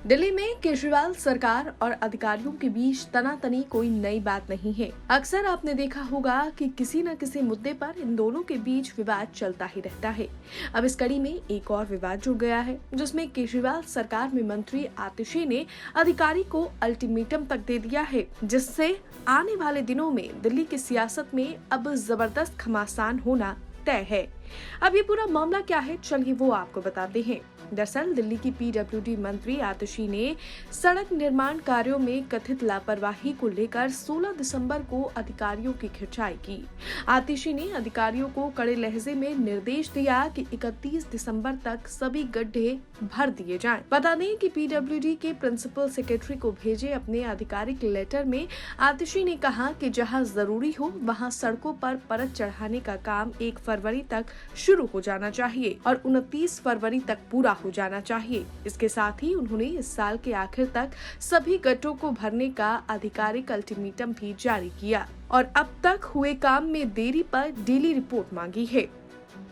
दिल्ली में केजरीवाल सरकार और अधिकारियों के बीच तनातनी कोई नई बात नहीं है। अक्सर आपने देखा होगा कि किसी न किसी मुद्दे पर इन दोनों के बीच विवाद चलता ही रहता है। अब इस कड़ी में एक और विवाद जुड़ गया है, जिसमें केजरीवाल सरकार में मंत्री आतिशी ने अधिकारी को अल्टीमेटम तक दे दिया है, जिससे आने वाले दिनों में दिल्ली की सियासत में अब जबरदस्त घमासान होना तय है। अब ये पूरा मामला क्या है, चलिए वो आपको बताते हैं। दरअसल दिल्ली की पीडब्ल्यूडी मंत्री आतिशी ने सड़क निर्माण कार्यों में कथित लापरवाही को लेकर 16 दिसंबर को अधिकारियों की खिंचाई की। आतिशी ने अधिकारियों को कड़े लहजे में निर्देश दिया कि 31 दिसंबर तक सभी गड्ढे भर दिए जाएं। बता दें कि पीडब्ल्यूडी के प्रिंसिपल सेक्रेटरी को भेजे अपने आधिकारिक लेटर में आतिशी ने कहा कि जहां जरूरी हो वहां सड़कों पर परत चढ़ाने का काम 1 फरवरी तक शुरू हो जाना चाहिए और 29 फरवरी तक पूरा हो जाना चाहिए। इसके साथ ही उन्होंने इस साल के आखिर तक सभी गड्ढों को भरने का आधिकारिक अल्टीमेटम भी जारी किया और अब तक हुए काम में देरी पर डेली रिपोर्ट मांगी है।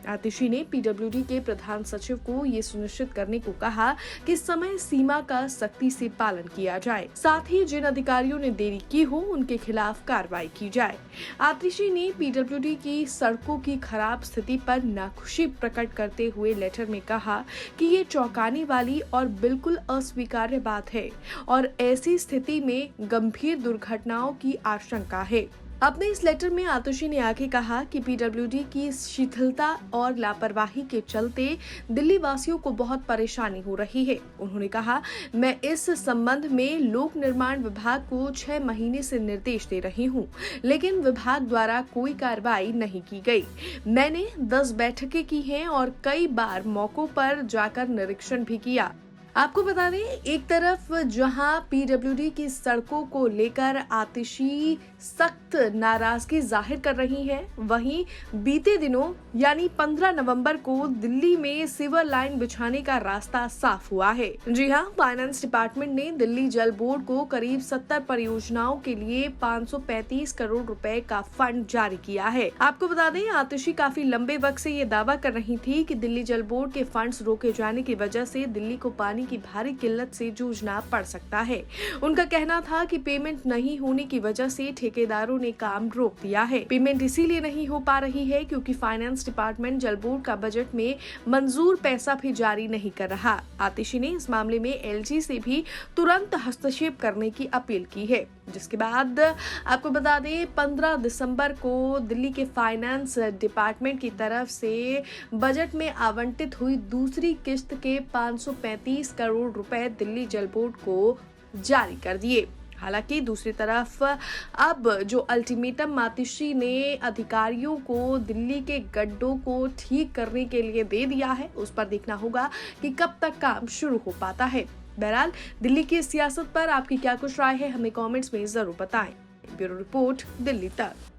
आतिशी ने पीडब्ल्यूडी के प्रधान सचिव को ये सुनिश्चित करने को कहा कि समय सीमा का सख्ती से पालन किया जाए, साथ ही जिन अधिकारियों ने देरी की हो उनके खिलाफ कार्रवाई की जाए। आतिशी ने पीडब्ल्यूडी की सड़कों की खराब स्थिति पर नाखुशी प्रकट करते हुए लेटर में कहा कि ये चौंकाने वाली और बिल्कुल अस्वीकार्य बात है और ऐसी स्थिति में गंभीर दुर्घटनाओं की आशंका है। अपने इस लेटर में आतिशी ने आगे कहा कि पीडब्ल्यूडी की शिथिलता और लापरवाही के चलते दिल्ली वासियों को बहुत परेशानी हो रही है। उन्होंने कहा, मैं इस संबंध में लोक निर्माण विभाग को 6 महीने से निर्देश दे रही हूं, लेकिन विभाग द्वारा कोई कार्रवाई नहीं की गई। मैंने 10 बैठकें की हैं और कई बार मौकों पर जाकर निरीक्षण भी किया। आपको बता दें, एक तरफ जहां पीडब्ल्यूडी की सड़कों को लेकर आतिशी सख्त नाराजगी जाहिर कर रही है, वहीं बीते दिनों यानी 15 नवंबर को दिल्ली में सीवर लाइन बिछाने का रास्ता साफ हुआ है। जी हां, फाइनेंस डिपार्टमेंट ने दिल्ली जल बोर्ड को करीब 70 परियोजनाओं के लिए 535 करोड़ रुपए का फंड जारी किया है। आपको बता दें, आतिशी काफी लंबे वक्त से ये दावा कर रही थी कि दिल्ली जल बोर्ड के फंड्स रोके जाने की वजह से दिल्ली को पानी की भारी किल्लत से जूझना पड़ सकता है। उनका कहना था कि पेमेंट नहीं होने की वजह से ठेकेदारों ने काम रोक दिया है। पेमेंट इसीलिए नहीं हो पा रही है क्योंकि फाइनेंस डिपार्टमेंट जल बोर्ड का बजट में मंजूर पैसा भी जारी नहीं कर रहा। आतिशी ने इस मामले में एलजी से भी तुरंत हस्तक्षेप करने की अपील की है, जिसके बाद आपको बता दें 15 दिसंबर को दिल्ली के फाइनेंस डिपार्टमेंट की तरफ से बजट में आवंटित हुई दूसरी किस्त के 535 करोड़ रुपए दिल्ली जल बोर्ड को जारी कर दिए। हालांकि दूसरी तरफ अब जो अल्टीमेटम आतिशी ने अधिकारियों को दिल्ली के गड्ढों को ठीक करने के लिए दे दिया है, उस पर देखना होगा कि कब तक काम शुरू हो पाता है। बहरहाल दिल्ली की सियासत पर आपकी क्या कुछ राय है, हमें कमेंट्स में जरूर बताएं। ब्यूरो रिपोर्ट, दिल्ली तक।